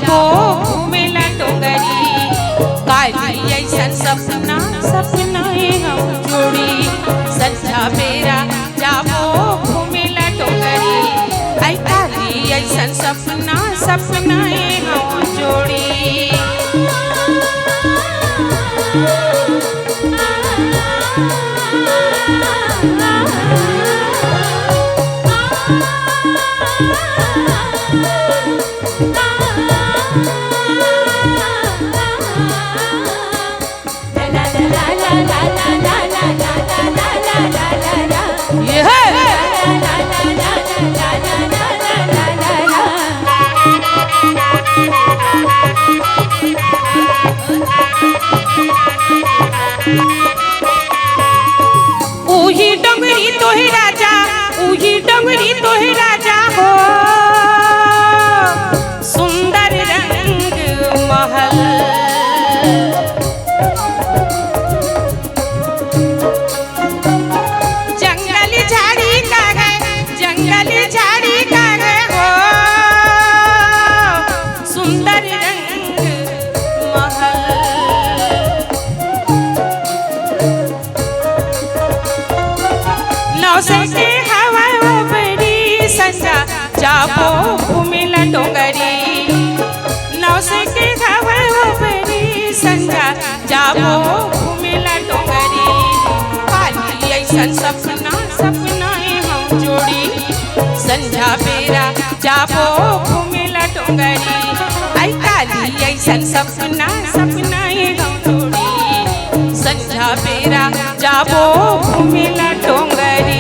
जाबो घूमेला डोंगरी काली ऐसन सपना सपनाए हम जोड़ी संझा बेरा जाबो घूमेला डोंगरी आई काली ऐसन सपना सपनाए हम जोड़ी उही डोंगरी तोहे राजा उही डोंगरी तोहे राजा हो सुंदर रंग महल जंगल झाड़ी का है हो सुंदर रंग महल नौसे के हवा बड़ी संझा जाबो घूमेला डोंगरी नौसे के हवा बड़ी संझा जाबो घूमेला डोंगरी काली ऐसन सपना सपनाए हम जोड़ी संझा बेरा जाबो घूमेला डोंगरी आई काली ऐसन सपना सपनाए हम जोड़ी संझा बेरा जाबो घूमेला डोंगरी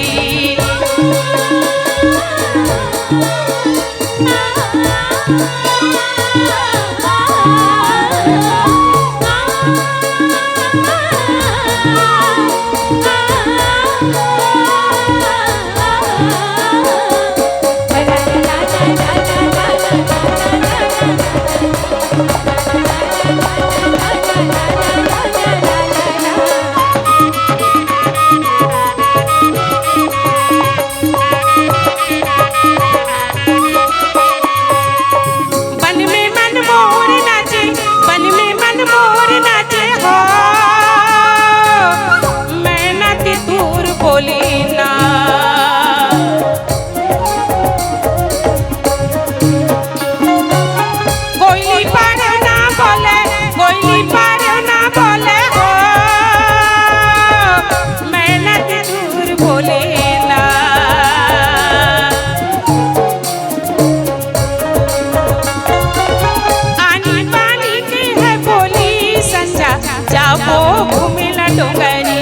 जाबो घूमेला डोंगरी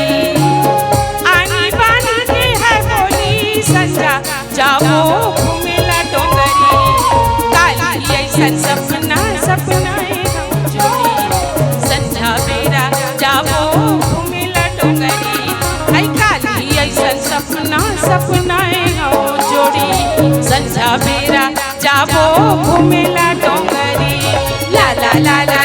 आनी बानी के है बोली संझा जाबो घूमेला डोंगरी काली ऐसन सपना सपनाए हम जोड़ी संझा बेरा जाबो घूमेला डोंगरी आई काली ऐसन सपना सपनाए हम जोड़ी संझा बेरा जाबो घूमेला डोंगरी ला ला ला ला